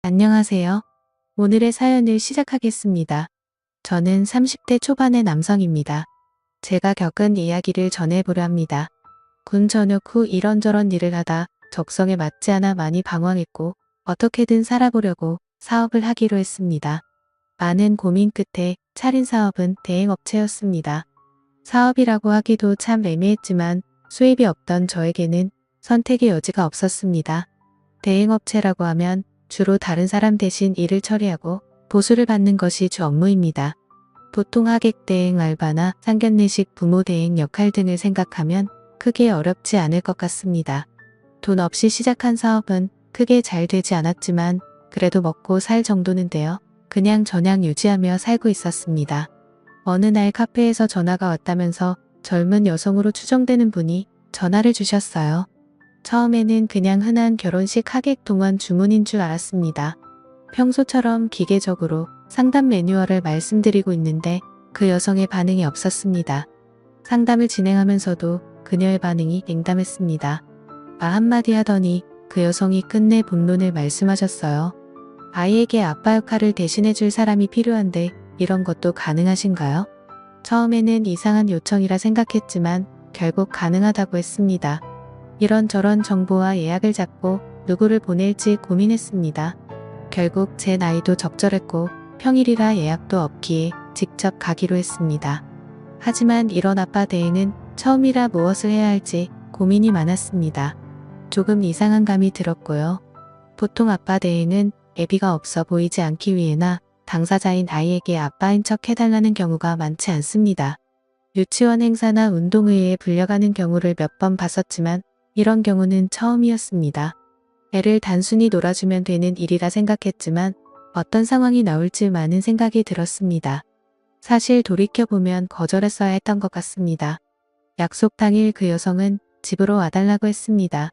안녕하세요. 오늘의 사연을 시작하겠습니다. 저는 30대 초반의 남성입니다. 제가 겪은 이야기를 전해보려 합니다. 군 전역 후 이런저런 일을 하다 적성에 맞지 않아 많이 방황했고 어떻게든 살아보려고 사업을 하기로 했습니다. 많은 고민 끝에 차린 사업은 대행업체였습니다. 사업이라고 하기도 참 애매했지만 수입이 없던 저에게는 선택의 여지가 없었습니다. 대행업체라고 하면 주로 다른 사람 대신 일을 처리하고 보수를 받는 것이 주 업무입니다. 보통 하객 대행 알바나 상견례식 부모 대행 역할 등을 생각하면 크게 어렵지 않을 것 같습니다. 돈 없이 시작한 사업은 크게 잘 되지 않았지만 그래도 먹고 살 정도는데요. 그냥 전향 유지하며 살고 있었습니다. 어느 날 카페에서 전화가 왔다면서 젊은 여성으로 추정되는 분이 전화를 주셨어요. 처음에는 그냥 흔한 결혼식 하객 동원 주문인 줄 알았습니다. 평소처럼 기계적으로 상담 매뉴얼을 말씀드리고 있는데 그 여성의 반응이 없었습니다. 상담을 진행하면서도 그녀의 반응이 냉담했습니다. 말 한마디 하더니 그 여성이 끝내 본론을 말씀하셨어요. 아이에게 아빠 역할을 대신해줄 사람이 필요한데 이런 것도 가능하신가요? 처음에는 이상한 요청이라 생각했지만 결국 가능하다고 했습니다. 이런저런 정보와 예약을 잡고 누구를 보낼지 고민했습니다. 결국 제 나이도 적절했고 평일이라 예약도 없기에 직접 가기로 했습니다. 하지만 이런 아빠 대행은 처음이라 무엇을 해야 할지 고민이 많았습니다. 조금 이상한 감이 들었고요. 보통 아빠 대행은 애비가 없어 보이지 않기 위해나 당사자인 아이에게 아빠인 척 해달라는 경우가 많지 않습니다. 유치원 행사나 운동회에 불려가는 경우를 몇 번 봤었지만 이런 경우는 처음이었습니다. 애를 단순히 놀아주면 되는 일이라 생각했지만 어떤 상황이 나올지 많은 생각이 들었습니다. 사실 돌이켜보면 거절했어야 했던 것 같습니다. 약속 당일 그 여성은 집으로 와달라고 했습니다.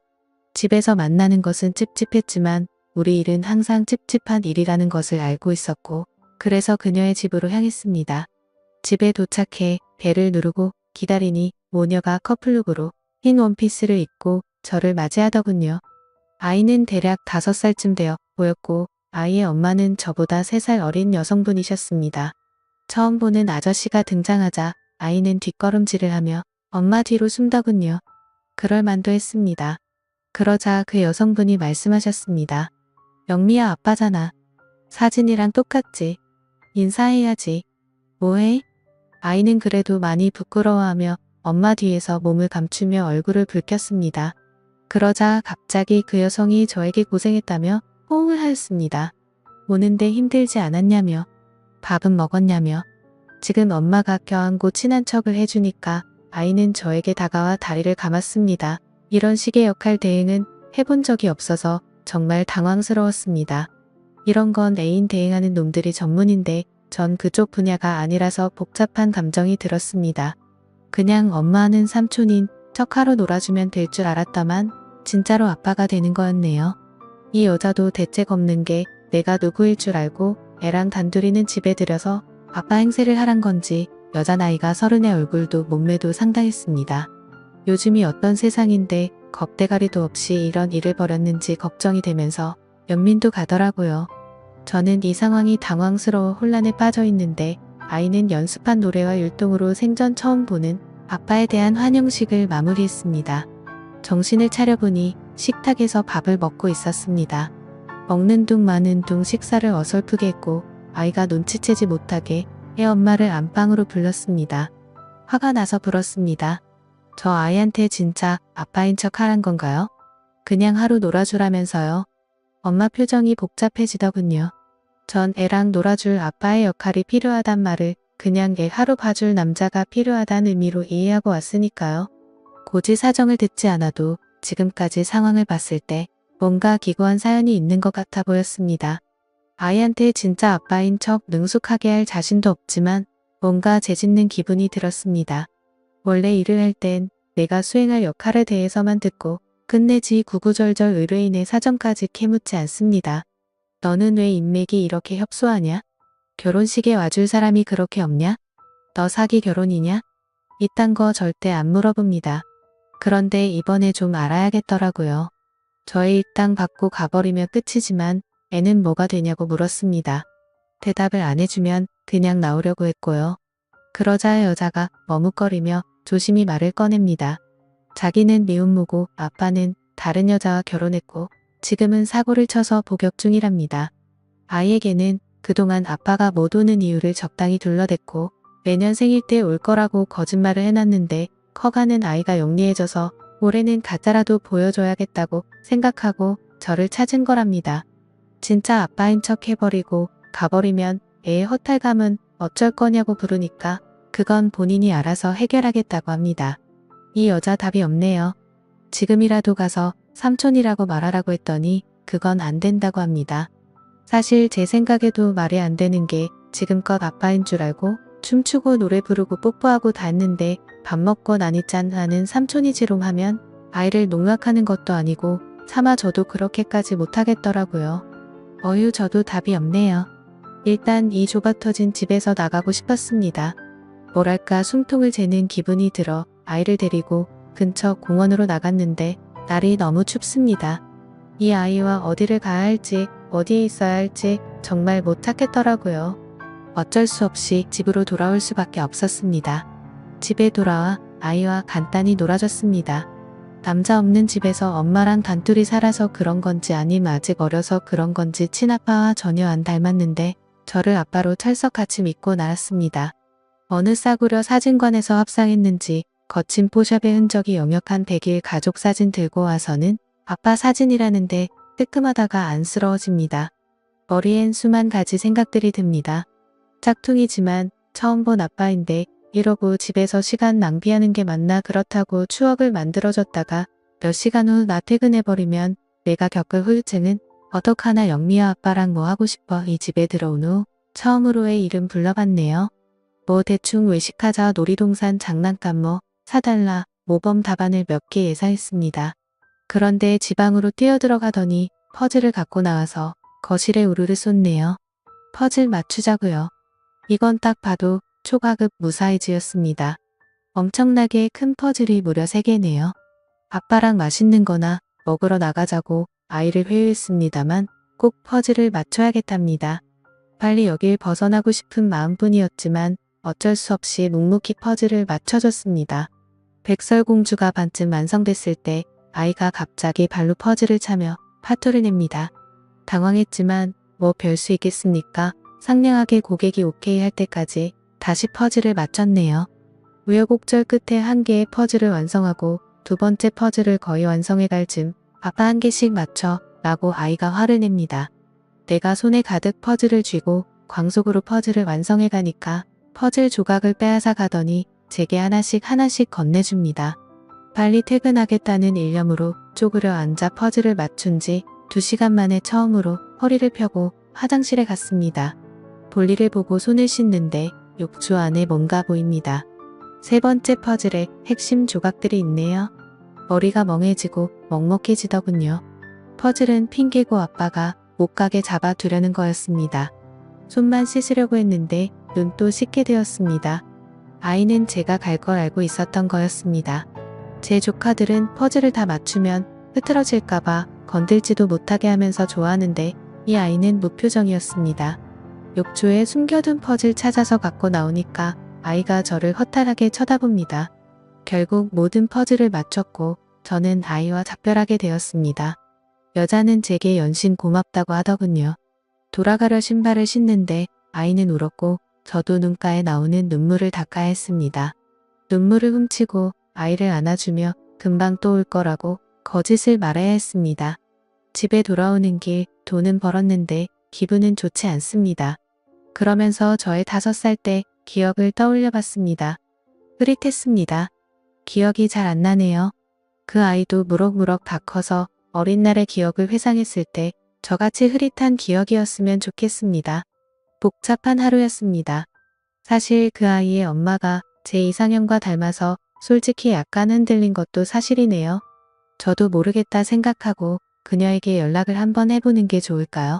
집에서 만나는 것은 찝찝했지만 우리 일은 항상 찝찝한 일이라는 것을 알고 있었고 그래서 그녀의 집으로 향했습니다. 집에 도착해 벨을 누르고 기다리니 모녀가 커플룩으로 흰 원피스를 입고 저를 맞이하더군요. 아이는 대략 5살쯤 되어 보였고 아이의 엄마는 저보다 3살 어린 여성분이셨습니다. 처음 보는 아저씨가 등장하자 아이는 뒷걸음질을 하며 엄마 뒤로 숨더군요. 그럴 만도 했습니다. 그러자 그 여성분이 말씀하셨습니다. 영미야 아빠잖아. 사진이랑 똑같지. 인사해야지. 뭐해? 아이는 그래도 많이 부끄러워하며 엄마 뒤에서 몸을 감추며 얼굴을 붉혔습니다. 그러자 갑자기 그 여성이 저에게 고생했다며 호응을 하였습니다. 오는데 힘들지 않았냐며 밥은 먹었냐며 지금 엄마가 껴안고 친한 척을 해주니까 아이는 저에게 다가와 다리를 감았습니다. 이런 식의 역할 대행은 해본 적이 없어서 정말 당황스러웠습니다. 이런 건 애인 대행하는 놈들이 전문인데 전 그쪽 분야가 아니라서 복잡한 감정이 들었습니다. 그냥 엄마는 삼촌인 척하러 놀아주면 될 줄 알았다만 진짜로 아빠가 되는 거였네요. 이 여자도 대책 없는 게 내가 누구일 줄 알고 애랑 단둘이는 집에 들여서 아빠 행세를 하란 건지 여자 나이가 30의 얼굴도 몸매도 상당했습니다. 요즘이 어떤 세상인데 겁대가리도 없이 이런 일을 벌였는지 걱정이 되면서 연민도 가더라고요. 저는 이 상황이 당황스러워 혼란에 빠져 있는데 아이는 연습한 노래와 율동으로 생전 처음 보는 아빠에 대한 환영식을 마무리했습니다. 정신을 차려보니 식탁에서 밥을 먹고 있었습니다. 먹는 둥 마는 둥 식사를 어설프게 했고 아이가 눈치채지 못하게 애 엄마를 안방으로 불렀습니다. 화가 나서 불었습니다. 저 아이한테 진짜 아빠인 척 하란 건가요? 그냥 하루 놀아주라면서요. 엄마 표정이 복잡해지더군요. 전 애랑 놀아줄 아빠의 역할이 필요하단 말을 그냥 애 하루 봐줄 남자가 필요하다는 의미로 이해하고 왔으니까요. 굳이 사정을 듣지 않아도 지금까지 상황을 봤을 때 뭔가 기구한 사연이 있는 것 같아 보였습니다. 아이한테 진짜 아빠인 척 능숙하게 할 자신도 없지만 뭔가 죄짓는 기분이 들었습니다. 원래 일을 할 땐 내가 수행할 역할에 대해서만 듣고 끝내지 구구절절 의뢰인의 사정까지 캐묻지 않습니다. 너는 왜 인맥이 이렇게 협소하냐? 결혼식에 와줄 사람이 그렇게 없냐? 너 사기 결혼이냐? 이딴 거 절대 안 물어봅니다. 그런데 이번에 좀 알아야겠더라고요. 저의 일당 받고 가버리면 끝이지만 애는 뭐가 되냐고 물었습니다. 대답을 안 해주면 그냥 나오려고 했고요. 그러자 여자가 머뭇거리며 조심히 말을 꺼냅니다. 자기는 미혼모고 아빠는 다른 여자와 결혼했고 지금은 사고를 쳐서 복역 중이랍니다. 아이에게는 그동안 아빠가 못 오는 이유를 적당히 둘러댔고 매년 생일 때 올 거라고 거짓말을 해놨는데 커가는 아이가 영리해져서 올해는 가짜라도 보여줘야겠다고 생각하고 저를 찾은 거랍니다. 진짜 아빠인 척 해버리고 가버리면 애의 허탈감은 어쩔 거냐고 부르니까 그건 본인이 알아서 해결하겠다고 합니다. 이 여자 답이 없네요. 지금이라도 가서 삼촌이라고 말하라고 했더니 그건 안 된다고 합니다. 사실 제 생각에도 말이 안 되는 게 지금껏 아빠인 줄 알고 춤추고 노래 부르고 뽀뽀하고 다 했는데 밥 먹고 나니 짠하는 삼촌이지롱 하면 아이를 농락하는 것도 아니고 차마 저도 그렇게까지 못하겠더라고요. 어휴 저도 답이 없네요. 일단 이 좁아터진 집에서 나가고 싶었습니다. 뭐랄까 숨통을 재는 기분이 들어 아이를 데리고 근처 공원으로 나갔는데 날이 너무 춥습니다. 이 아이와 어디를 가야 할지 어디에 있어야 할지 정말 못 찾겠더라고요. 어쩔 수 없이 집으로 돌아올 수밖에 없었습니다. 집에 돌아와 아이와 간단히 놀아줬습니다. 남자 없는 집에서 엄마랑 단둘이 살아서 그런 건지 아님 아직 어려서 그런 건지 친아빠와 전혀 안 닮았는데 저를 아빠로 철석같이 믿고 나왔습니다. 어느 싸구려 사진관에서 합상했는지 거친 포샵의 흔적이 역력한 100일 가족 사진 들고 와서는 아빠 사진이라는데 뜨끔하다가 안쓰러워집니다. 머리엔 수만 가지 생각들이 듭니다. 짝퉁이지만 처음 본 아빠인데 이러고 집에서 시간 낭비하는 게 맞나 그렇다고 추억을 만들어줬다가 몇 시간 후 나 퇴근해버리면 내가 겪을 후유증은 어떡하나 영미야 아빠랑 뭐 하고 싶어 이 집에 들어온 후 처음으로 애 이름 불러봤네요. 뭐 대충 외식하자 놀이동산 장난감 뭐 사달라 모범 답안을 몇 개 예상했습니다. 그런데 지방으로 뛰어들어가더니 퍼즐을 갖고 나와서 거실에 우르르 쏟네요. 퍼즐 맞추자고요. 이건 딱 봐도 초과급 무사이즈였습니다. 엄청나게 큰 퍼즐이 무려 3개네요. 아빠랑 맛있는 거나 먹으러 나가자고 아이를 회유했습니다만 꼭 퍼즐을 맞춰야겠답니다. 빨리 여길 벗어나고 싶은 마음뿐이었지만 어쩔 수 없이 묵묵히 퍼즐을 맞춰줬습니다. 백설공주가 반쯤 완성됐을 때 아이가 갑자기 발로 퍼즐을 차며 파토를 냅니다. 당황했지만 뭐 별 수 있겠습니까? 상냥하게 고객이 오케이 할 때까지 다시 퍼즐을 맞췄네요. 우여곡절 끝에 한 개의 퍼즐을 완성하고 두 번째 퍼즐을 거의 완성해갈 즈음 아빠 한 개씩 맞춰 라고 아이가 화를 냅니다. 내가 손에 가득 퍼즐을 쥐고 광속으로 퍼즐을 완성해가니까 퍼즐 조각을 빼앗아 가더니 제게 하나씩 건네줍니다. 빨리 퇴근하겠다는 일념으로 쪼그려 앉아 퍼즐을 맞춘 지 2시간 만에 처음으로 허리를 펴고 화장실에 갔습니다. 볼일을 보고 손을 씻는데 욕조 안에 뭔가 보입니다. 3번째 퍼즐에 핵심 조각들이 있네요. 머리가 멍해지고 먹먹해지더군요. 퍼즐은 핑계고 아빠가 못 가게 잡아두려는 거였습니다. 손만 씻으려고 했는데 눈도 씻게 되었습니다. 아이는 제가 갈 걸 알고 있었던 거였습니다. 제 조카들은 퍼즐을 다 맞추면 흐트러질까봐 건들지도 못하게 하면서 좋아하는데 이 아이는 무표정이었습니다. 욕조에 숨겨둔 퍼즐 찾아서 갖고 나오니까 아이가 저를 허탈하게 쳐다봅니다. 결국 모든 퍼즐을 맞췄고 저는 아이와 작별하게 되었습니다. 여자는 제게 연신 고맙다고 하더군요. 돌아가려 신발을 신는데 아이는 울었고 저도 눈가에 나오는 눈물을 닦아야 했습니다. 눈물을 훔치고 아이를 안아주며 금방 또 올 거라고 거짓을 말해야 했습니다. 집에 돌아오는 길 돈은 벌었는데 기분은 좋지 않습니다. 그러면서 저의 5살 때 기억을 떠올려 봤습니다. 흐릿했습니다. 기억이 잘 안 나네요. 그 아이도 무럭무럭 다 커서 어린 날의 기억을 회상했을 때 저같이 흐릿한 기억이었으면 좋겠습니다. 복잡한 하루였습니다. 사실 그 아이의 엄마가 제 이상형과 닮아서 솔직히 약간 흔들린 것도 사실이네요. 저도 모르겠다 생각하고 그녀에게 연락을 한번 해보는 게 좋을까요?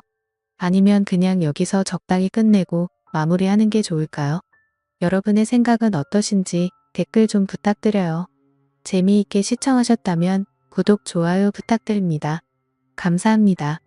아니면 그냥 여기서 적당히 끝내고 마무리하는 게 좋을까요? 여러분의 생각은 어떠신지 댓글 좀 부탁드려요. 재미있게 시청하셨다면 구독, 좋아요 부탁드립니다. 감사합니다.